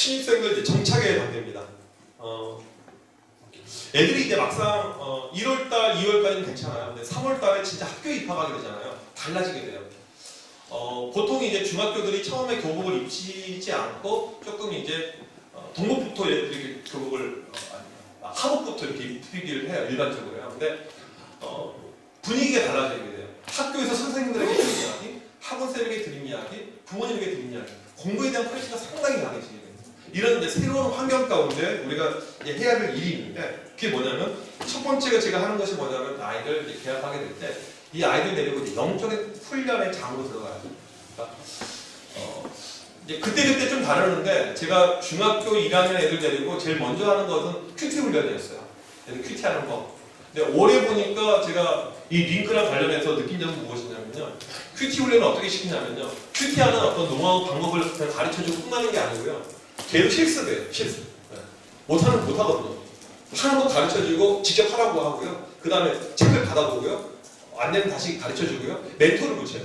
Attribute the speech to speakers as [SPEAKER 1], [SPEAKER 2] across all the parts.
[SPEAKER 1] 신입생들 이제 정착의 단계입니다. 애들이 이제 막상 1월달, 2월까지는 괜찮아요. 근데 3월달에 진짜 학교에 입학하게 되잖아요. 달라지게 돼요. 보통 이제 중학교들이 처음에 교복을 입히지 않고 조금 이제 동복부터 이렇게 교복을 하복부터 이렇게 입히기를 해요. 일반적으로요. 근데 분위기가 달라지게 돼요. 학교에서 선생님들에게 드린 이야기, 학원생에게 드린 이야기, 부모님에게 드린 이야기, 공부에 대한 프레시가 상당히 강해지게 돼요. 이런 이제 새로운 환경 가운데 우리가 이제 해야 될 일이 있는데 그게 뭐냐면 첫 번째가 제가 하는 것이 뭐냐면 아이들 이제 개학하게 될 때 이 아이들 데리고 이제 영적인 훈련의 장으로 들어가야 돼요. 그러니까 이제 그때 좀 다르는데 제가 중학교 1학년 애들 데리고 제일 먼저 하는 것은 큐티 훈련이었어요. 애들 큐티 하는 거. 근데 올해 보니까 제가 이 링크랑 관련해서 느낀 점은 무엇이냐면요. 큐티 훈련을 어떻게 시키냐면요. 큐티하는 어떤 노하우 방법을 그냥 가르쳐주고 끝나는 게 아니고요. 계속 실습이에요. 실습. 네. 못하거든요. 하는 거 가르쳐주고 직접 하라고 하고요. 그 다음에 책을 받아보고요. 안 되면 다시 가르쳐주고요. 멘토를 붙여요.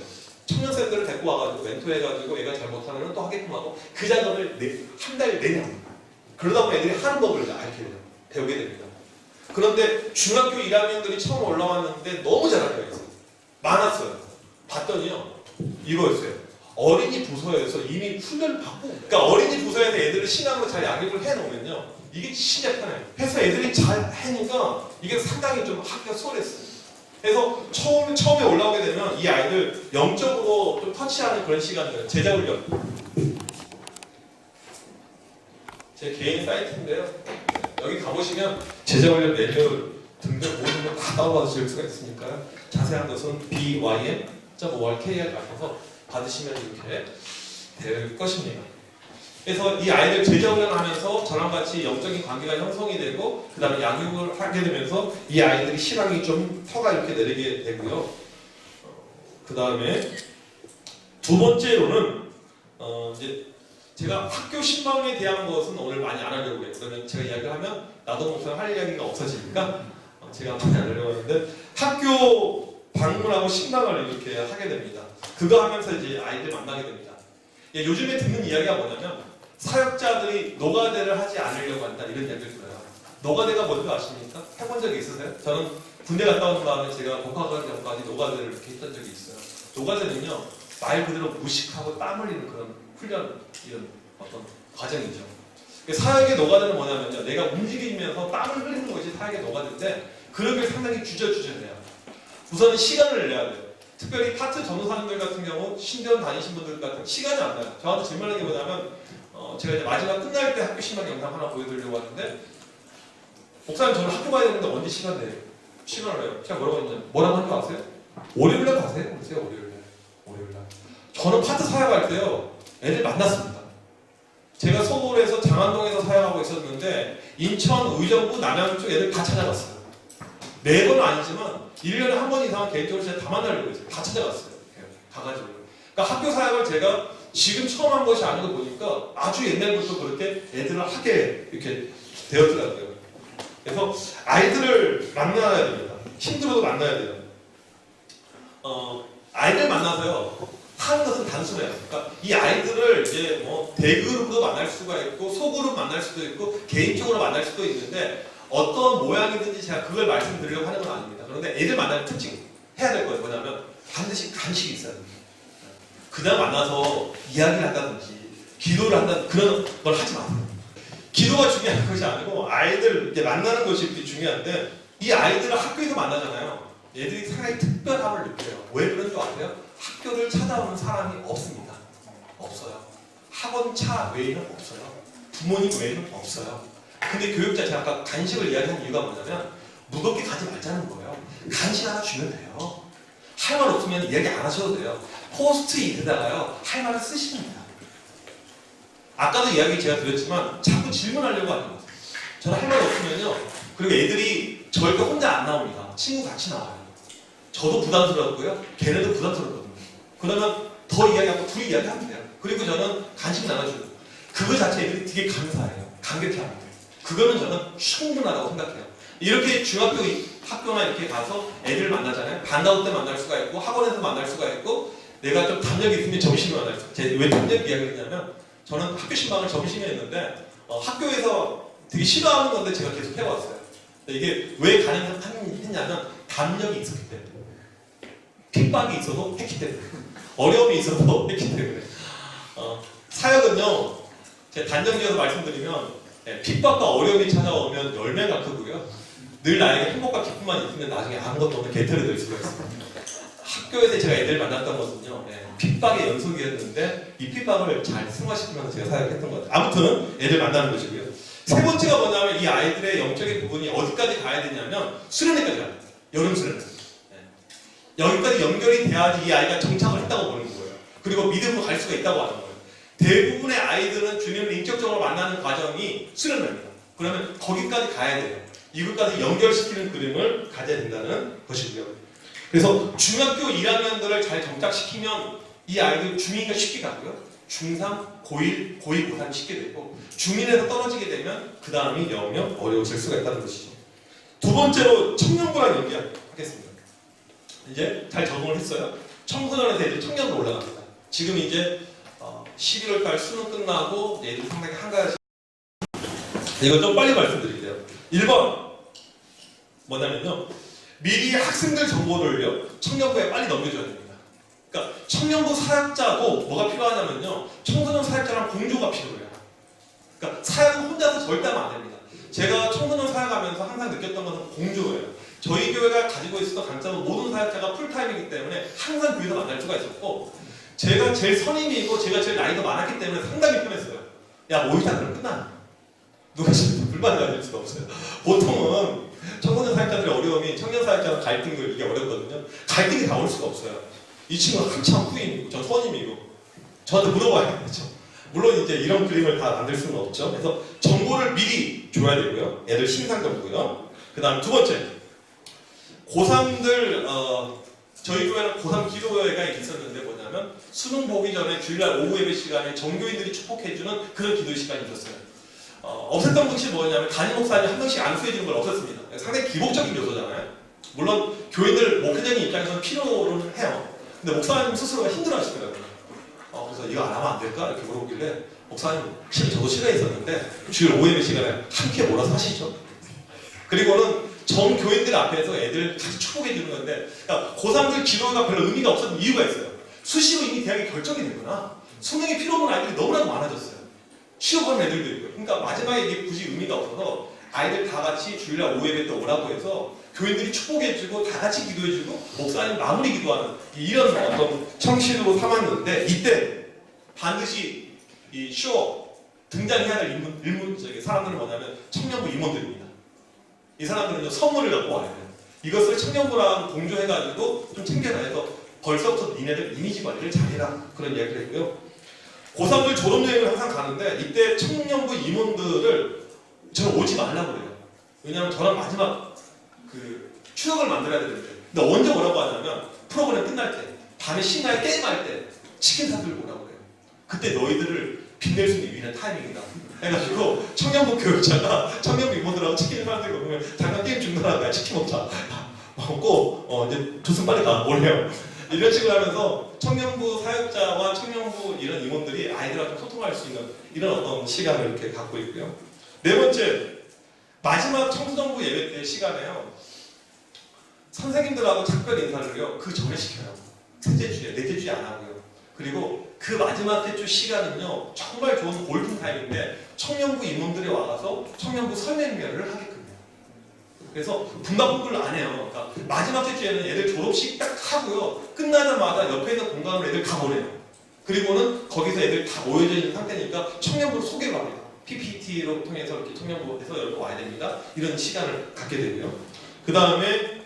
[SPEAKER 1] 청년생들을 데리고 와가지고 멘토해가지고 애가 잘 못하는 건 또 하게끔 하고 그 작업을 한 달 내내 합니다. 그러다 보면 애들이 하는 법을 알게 돼요. 배우게 됩니다. 그런데 중학교 1학년들이 처음 올라왔는데 너무 잘하는 애가 있어요. 많았어요. 봤더니요. 이거였어요. 어린이 부서에서 이미 훈련을 받고 그러니까 어린이 부서에서 애들을 신앙으로 잘 양육을 해놓으면요. 이게 진짜 편해요. 해서 애들이 잘 하니까 이게 상당히 좀 학교가 수월했어요. 그래서 처음에 올라오게 되면 이 아이들 영적으로 좀 터치하는 그런 시간들 제자훈련 제 개인 사이트인데요. 여기 가보시면 제자훈련 매뉴얼 등등 모든 걸 다 다운받으실 수가 있으니까요. 자세한 것은 bym.org 가셔서 받으시면 이렇게 될 것입니다. 그래서 이 아이들 제자훈련을 하면서 저랑 같이 영적인 관계가 형성이 되고 그 다음에 양육을 하게 되면서 이 아이들이 신앙이 좀 터가 이렇게 내리게 되고요. 그 다음에 두 번째로는 이제 제가 학교 신방에 대한 것은 오늘 많이 안 하려고 해요. 그러면 제가 이야기를 하면 나도 목사가 할 이야기가 없어지니까 제가 많이 안 하려고 하는데 학교 방문하고 신방을 이렇게 하게 됩니다. 그거 하면서 이제 아이들 만나게 됩니다. 요즘에 듣는 이야기가 뭐냐면 사역자들이 노가대를 하지 않으려고 한다 이런 이야기를 들어요. 노가대가 뭔지 아십니까? 해본 적이 있으세요? 저는 군대 갔다 온 다음에 제가 복학하기 전까지 노가대를 이렇게 했던 적이 있어요. 노가대는요 말 그대로 무식하고 땀 흘리는 그런 훈련 이런 어떤 과정이죠. 사역의 노가대는 뭐냐면요 내가 움직이면서 땀을 흘리는 것이 사역의 노가대인데 그런 게 상당히 주저해요. 우선은 시간을 내야 돼요. 특별히 파트 전도사님들 같은 경우 신대원 다니신 분들 같은 시간이 안 나요. 저한테 질문하는 게 뭐냐면 제가 이제 마지막 끝날 때 학교 신방 영상 하나 보여드리려고 하는데 목사님 저는 학교 가야 되는데 언제 시간 내요? 시간을 내요. 제가 뭐라고 하는 거 아세요? 월요일날 가세요? 그러세요 월요일날. 저는 파트 사역할 때요 애들 만났습니다. 제가 서울에서 장안동에서 사역하고 있었는데 인천, 의정부, 남양 쪽 애들 다 찾아갔어요. 매번은 아니지만 1년에 한 번 이상은 개인적으로 제가 다 만나려고 했어요. 다 찾아갔어요. 가가지고. 그러니까 학교 사역을 제가 지금 처음 한 것이 아니고 보니까 아주 옛날부터 그렇게 애들을 하게 이렇게 되었더라고요. 그래서 아이들을 만나야 됩니다. 힘들어도 만나야 돼요. 아이들 만나서요. 하는 것은 단순해요. 그러니까 이 아이들을 이제 뭐 대그룹으로 만날 수가 있고 소그룹 만날 수도 있고 개인적으로 만날 수도 있는데 어떤 모양이든지 제가 그걸 말씀드리려고 하는 건 아닙니다. 그런데 애들 만나는 특징 해야 될 거예요. 뭐냐면 반드시 간식이 있어야 됩니다. 그냥 만나서 이야기를 한다든지 기도를 한다든지 그런 걸 하지 마세요. 기도가 중요한 것이 아니고 아이들 이렇게 만나는 것이 중요한데 이 아이들을 학교에서 만나잖아요. 얘들이 상당히 특별함을 느껴요. 왜 그런 줄 아세요? 학교를 찾아오는 사람이 없습니다. 없어요. 학원차 외에는 없어요. 부모님 외에는 없어요. 근데 교육자 제가 아까 간식을 이야기한 이유가 뭐냐면 무겁게 가지 말자는 거예요. 간식 하나 주면 돼요. 할 말 없으면 이야기 안 하셔도 돼요. 포스트잇에다가요 할 말을 쓰시면 돼요. 아까도 이야기 제가 드렸지만 자꾸 질문하려고 하는 거예요. 저는 할 말 없으면요. 그리고 애들이 절대 혼자 안 나옵니다. 친구 같이 나와요. 저도 부담스럽고요. 걔네도 부담스럽거든요. 그러면 더 이야기하고 둘이 이야기하면 돼요. 그리고 저는 간식 나눠주고 그거 자체 애들이 되게 감사해요. 감격해 합니다. 그거는 저는 충분하다고 생각해요. 이렇게 중학교 학교나 이렇게 가서 애들을 만나잖아요. 반가울 때 만날 수가 있고 학원에서 만날 수가 있고 내가 좀 담력이 있으면 점심에 만날 수 있어요. 왜 담력 이야기를 했냐면 저는 학교 신방을 점심에 했는데 학교에서 되게 싫어하는 건데 제가 계속 해왔어요. 이게 왜 가능했냐면 담력이 있었기 때문에, 핍박이 있어도 했기 때문에, 어려움이 있어도 했기 때문에. 사역은요, 제 단정지어서 말씀드리면 핍박과 어려움이 찾아오면 열매가 크고요, 늘 나에게 행복과 기쁨만 있으면 나중에 아무것도 없는 개털이 될 수가 있습니다. 학교에서 제가 애들 만났던 것은요, 핍박의 연속이었는데 이 핍박을 잘 승화시키면서 제가 사역했던 것 같아요. 아무튼 애들 만나는 것이고요. 세 번째가 뭐냐면 이 아이들의 영적인 부분이 어디까지 가야 되냐면 수련회까지 가야 돼요. 여름 수련회. 여기까지 연결이 돼야지 이 아이가 정착을 했다고 보는 거예요. 그리고 믿음으로 갈 수가 있다고 하는 거예요. 대부분의 아이들은 주님을 인격적으로 만나는 과정이 수련회입니다. 그러면 거기까지 가야 돼요. 이것까지 연결시키는 그림을 가져야 된다는 것이고요. 그래서 중학교 1학년들을 잘 정착시키면 이 아이들 중2가 쉽게 가고요, 중3, 고1, 고2, 고3 쉽게 되고, 중1에서 떨어지게 되면 그 다음이 영영 어려워질 수가 있다는 것이죠. 두 번째로 청년부랑 얘기하겠습니다. 이제 잘 적응을 했어요. 청소년에서 이제 청년으로 올라갑니다. 지금 이제 11월달 수능 끝나고 얘들 상당히 한가하시. 이거 좀 빨리 말씀드릴게요. 1번 뭐냐면요, 미리 학생들 정보를요 청년부에 빨리 넘겨줘야 됩니다. 그러니까 청년부 사역자고 뭐가 필요하냐면요, 청소년 사역자랑 공조가 필요해요. 그러니까 사역은 혼자서 절대 하면 안 됩니다. 제가 청소년 사역하면서 항상 느꼈던 것은 공조예요. 저희 교회가 가지고 있었던 강점은 모든 사역자가 풀타임이기 때문에 항상 교회에서 만날 수가 있었고, 제가 제일 선임이고 제가 제일 나이도 많았기 때문에 상당히 편했어요. 야, 모이다 그러면 끝나. 누가 진짜 불만을 가질 수가 없어요. 보통은 청소년 사역자들의 어려움이 청년 사역자랑 갈등을 이게 어렵거든요. 갈등이 다 올 수가 없어요. 이 친구는 한참 후임이고 전 선임이고 저한테 물어봐야겠죠. 물론 이제 이런 그림을 다 만들 수는 없죠. 그래서 정보를 미리 줘야 되고요. 애들 신상정보고요. 그 다음 두 번째, 고3들 저희 교회는 고3 기도회가 있었는데 뭐냐면 수능 보기 전에 주일날 오후 예배 시간에 전교인들이 축복해주는 그런 기도 시간이 있었어요. 없앴던 것이 뭐냐면 담임 목사님 한 명씩 안수해주는 걸 없앴습니다. 상당히 기복적인 요소잖아요. 물론 교인들 목회자님 입장에서는 필요로는 해요. 근데 목사님 스스로가 힘들어하시더라고요. 그래서 이거 안 하면 안 될까? 이렇게 물어보길래 목사님 실은 저도 싫어했었는데 주일 오후 예배 시간에 함께 몰아서 하시죠. 그리고는 전 교인들 앞에서 애들 같이 축복해주는 건데, 그러니까 고3들 기도가 별로 의미가 없었던 이유가 있어요. 수시로 이미 대학이 결정이 됐구나. 수능이 필요 없는 아이들이 너무나도 많아졌어요. 취업하는 애들도 있고요. 그러니까 마지막에 이게 굳이 의미가 없어서 아이들 다 같이 주일날 오후 예배 때 오라고 해서 교인들이 축복해주고 다 같이 기도해주고 목사님 마무리 기도하는 이런 어떤 청신으로 삼았는데, 이때 반드시 이 등장해야 될 사람들은 뭐냐면 청년부 임원들입니다. 이 사람들은 선물을 갖고 와야 돼요. 이것을 청년부랑 공조해가지고 좀 챙겨라 해서 벌써부터 니네들 이미지 관리를 잘해라, 그런 이야기를 했고요. 고3들 졸업여행을 항상 가는데 이때 청년부 임원들을 저는 오지 말라고 그래요. 왜냐하면 저랑 마지막 그 추억을 만들어야 되는데, 근데 언제 오라고 하냐면 프로그램 끝날 때, 밤에 신나게 게임할 때 치킨 사들고 오라고 그래요. 그때 너희들을 빛낼 수 있는 유일한 타이밍이다 해가지고 청년부 교육자가 청년부 임원들하고 치킨을 만들고 보면 잠깐 게임 중단하고 치킨 먹자 먹고 이제 조승 빨리 가 올래요. 이런 식으로 하면서 청년부 사역자와 청년부 이런 임원들이 아이들하고 소통할 수 있는 이런 어떤 시간을 이렇게 갖고 있고요. 네 번째, 마지막 청소년부 예배 때 시간에요, 선생님들하고 작별 인사를요 그 전에 시켜요. 셋째 주에, 넷째 주에 안 하고요. 그리고 그 마지막 때 주 시간은요 정말 좋은 골든 타임인데 청년부 임원들이 와서 청년부 설명회를 하게끔 해요. 그래서 분박분들을 안 해요. 그러니까 마지막 때 주에는 애들 졸업식 딱 하고요, 끝나자마자 옆에 있는 공간으로 애들 다 보내요. 그리고는 거기서 애들 다 모여져 있는 상태니까 청년부를 소개를 합니다. PPT로 통해서 이렇게 청년부에서 여기 와야 됩니다. 이런 시간을 갖게 되고요. 그 다음에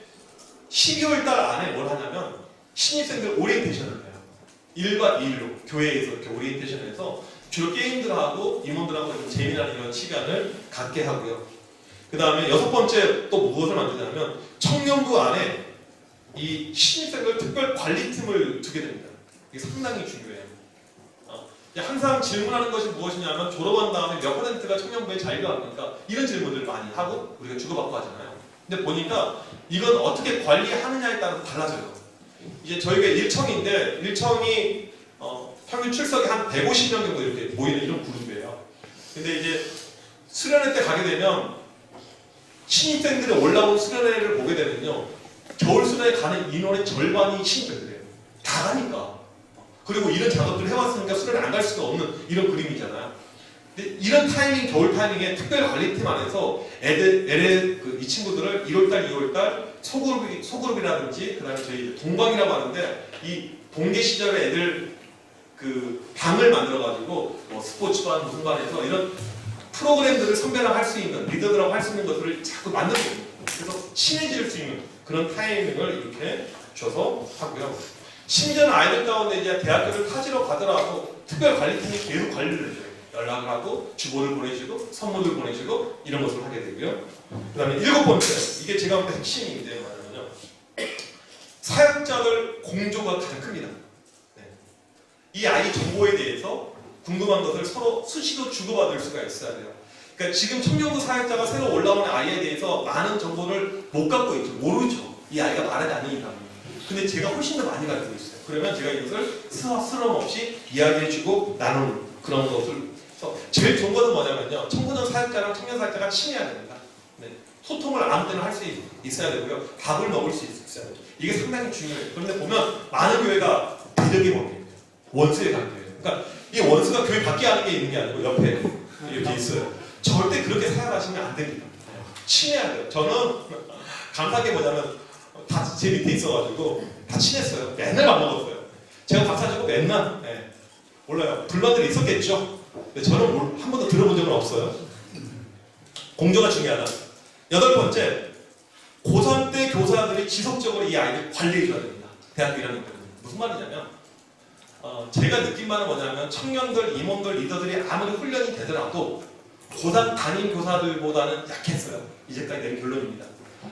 [SPEAKER 1] 12월 달 안에 뭘 하냐면 신입생들 오리엔테이션을 해요. 1박 2일로 교회에서 이렇게 오리엔테이션해서 주로 게임들하고 임원들하고 좀 재미난 이런 시간을 갖게 하고요. 그 다음에 여섯 번째 또 무엇을 만드냐면 청년부 안에 이 신입생들 특별 관리팀을 두게 됩니다. 이게 상당히 중요해요. 항상 질문하는 것이 무엇이냐면 졸업한 다음에 몇 %가 청년부에 자리가 옵니까? 이런 질문들을 많이 하고 우리가 주고받고 하잖아요. 근데 보니까 이건 어떻게 관리하느냐에 따라서 달라져요. 이제 저희가 1청인데 1청이 평균 출석이 한 150명 정도 이렇게 모이는 이런 그룹이에요. 근데 이제 수련회 때 가게 되면 신입생들이 올라온 수련회를 보게 되면요, 겨울 수련회 가는 인원의 절반이 신입생들이에요. 다 가니까. 그리고 이런 작업들을 해왔으니까 수련회 안 갈 수가 없는 이런 그림이잖아요. 근데 이런 타이밍, 겨울 타이밍에 특별관리팀 안에서 이 친구들을 1월달, 2월달 소그룹이라든지 그 다음에 저희 동방이라고 하는데, 이 동계 시절에 애들 그 방을 만들어가지고 뭐 스포츠반 무슨 반에서 이런 프로그램들을 선배랑 할 수 있는, 리더들하고 할 수 있는 것들을 자꾸 만들어줍니다. 그래서 친해질 수 있는 그런 타이밍을 이렇게 줘서 하고요. 심지어는 아이들 가운데 이제 대학교를 타지러 가더라도 특별관리팀이 계속 관리를 해줘요. 연락을 하고 주보를 보내주고 선물을 보내주고 이런 것을 하게 되고요. 그 다음에 7번째, 이게 제가 볼 때 핵심인데 말하면요, 사역자들 공조가 가장 큽니다. 네. 이 아이 정보에 대해서 궁금한 것을 서로 수시로 주고받을 수가 있어야 돼요. 그러니까 지금 청년부 사역자가 새로 올라오는 아이에 대해서 많은 정보를 못 갖고 있죠. 모르죠. 이 아이가 말하지 않으니까. 근데 제가 훨씬 더 많이 가지고 있어요. 그러면 제가 이것을 스럼 없이 이야기해주고 나누는 그런 것을. 제일 좋은 것은 뭐냐면요, 청소년 사역자랑 청년 사역자가 친해야 됩니다. 네. 소통을 아무 때나 할 수 있어야 되고요. 밥을 먹을 수 있어야 돼요. 이게 상당히 중요해요. 그런데 보면 많은 교회가 대적의 관계예요. 원수의 관계예요. 그러니까 이 원수가 교회 밖에 하는 게 있는 게 아니고 옆에 이렇게 있어요. 절대 그렇게 사역하시면 안 됩니다. 친해야 돼요. 저는 감사한 게 뭐냐면 다 제 밑에 있어가지고 다 친했어요. 맨날 밥 먹었어요. 제가 밥 사주고 맨날, 네. 몰라요. 불만들이 있었겠죠. 근데 저는 한 번도 들어본 적은 없어요. 공조가 중요하다. 8번째, 고3 때 교사들이 지속적으로 이 아이를 관리해줘야 됩니다. 대학교 1학년 때는. 무슨 말이냐면, 제가 느낀 바는 뭐냐면, 청년들, 임원들, 리더들이 아무리 훈련이 되더라도 고3 담임 교사들보다는 약했어요. 이제까지 낸 결론입니다.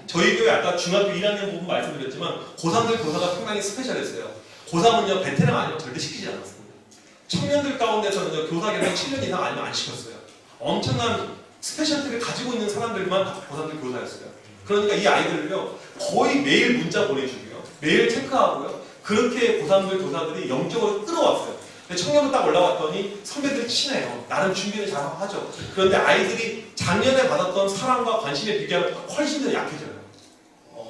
[SPEAKER 1] 저희 교회 아까 중학교 1학년 부분 말씀드렸지만 고3들 교사가 상당히 스페셜했어요. 고3은요, 베테랑 아니면 절대 시키지 않았습니다. 청년들 가운데서는 교사 경력 7년 이상 아니면 안 시켰어요. 엄청난 스페셜티를 가지고 있는 사람들만 고3들 교사였어요. 그러니까 이 아이들을요, 거의 매일 문자 보내주고요, 매일 체크하고요, 그렇게 고3들 교사들이 영적으로 끌어왔어요. 근데 청년부 딱 올라왔더니 선배들이 친해요. 나름 준비를 잘 하죠. 그런데 아이들이 작년에 받았던 사랑과 관심에 비교하면 훨씬 더 약해져요.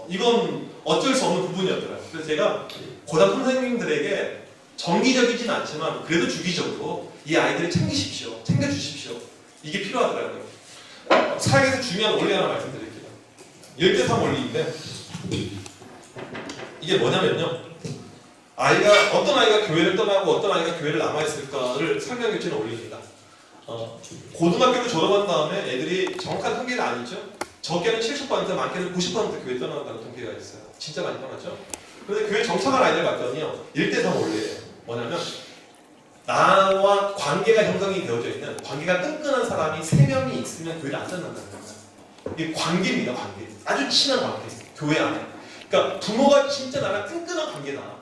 [SPEAKER 1] 이건 어쩔 수 없는 부분이었더라고요. 그래서 제가 고등 선생님들에게 정기적이진 않지만 그래도 주기적으로 이 아이들을 챙기십시오. 챙겨주십시오. 이게 필요하더라고요. 사역에서 중요한 원리 하나 말씀드릴게요. 1대3 원리인데, 이게 뭐냐면요, 어떤 아이가 교회를 떠나고 어떤 아이가 교회를 남아있을까를 설명해 주는 원리입니다. 고등학교를 졸업한 다음에 애들이 정확한 통계는 아니죠. 적게는 70%, 많게는 90% 교회 떠나간다는 통계가 있어요. 진짜 많이 떠나죠. 그런데 교회 정착한 아이들 봤더니요, 1대3 원리예요. 뭐냐면, 나와 관계가 형성이 되어져 있는, 관계가 끈끈한 사람이 3명이 있으면 교회를 안 떠난다는 거예요. 이게 관계입니다, 관계. 아주 친한 관계. 교회 안에. 그러니까 부모가 진짜 나랑 끈끈한 관계다.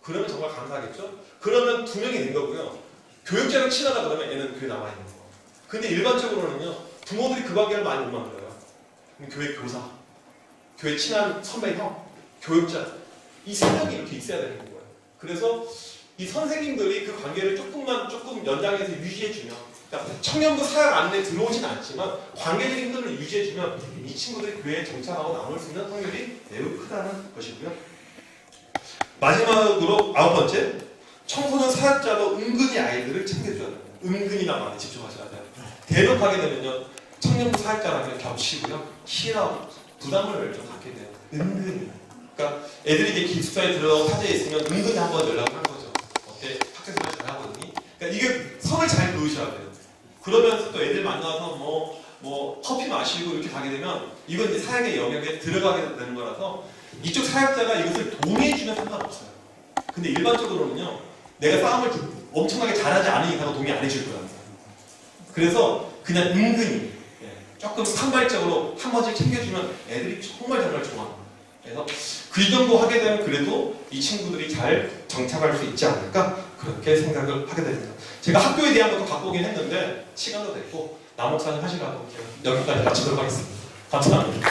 [SPEAKER 1] 그러면 정말 감사하겠죠? 그러면 2명이 된 거고요. 교육자랑 친하다 그러면 얘는 교회 남아있는 거. 근데 일반적으로는요, 부모들이 그 관계를 많이 못 만들어요. 교회 교사, 교회 친한 선배 형, 교육자, 이 3명이 이렇게 있어야 되는 거예요. 그래서 이 선생님들이 그 관계를 조금 연장해서 유지해주면, 그러니까 청년부 사역 안에 들어오진 않지만 관계적인 흐름을 유지해주면 이 친구들이 교회에 정착하고 남을 수 있는 확률이 매우 크다는 것이고요. 마지막으로 9번째, 청소년 사역자도 은근히 아이들을 챙겨줘야 돼요. 은근히나 많이 집중하셔야 돼요. 대놓하게 되면요, 청년부 사역자라면 겹치고요, 희라고 부담을 좀 갖게 돼요. 은근히. 그러니까 애들이 이제 기숙사에 들어가고 타지에 있으면 은근히 한번 연락을 한 거죠. 어때? 학교생활 잘 하거든요. 그러니까 이게 선을 잘 그으셔야 돼요. 그러면서 또 애들 만나서 뭐 커피 마시고 이렇게 가게 되면 이건 이제 사역의 영역에 들어가게 되는 거라서 이쪽 사역자가 이것을 동의해주면 상관없어요. 근데 일반적으로는요, 내가 싸움을 엄청나게 잘하지 않은 이상은 동의 안 해줄 거예요. 그래서 그냥 은근히 조금 산발적으로 한 번씩 챙겨주면 애들이 정말 좋아합니다. 그래서 그 정도 하게 되면 그래도 이 친구들이 잘 정착할 수 있지 않을까, 그렇게 생각을 하게 됩니다. 제가 학교에 대한 것도 갖고 오긴 했는데 시간도 됐고 남목사님 하시라고 여기까지 마치도록 하겠습니다. 감사합니다.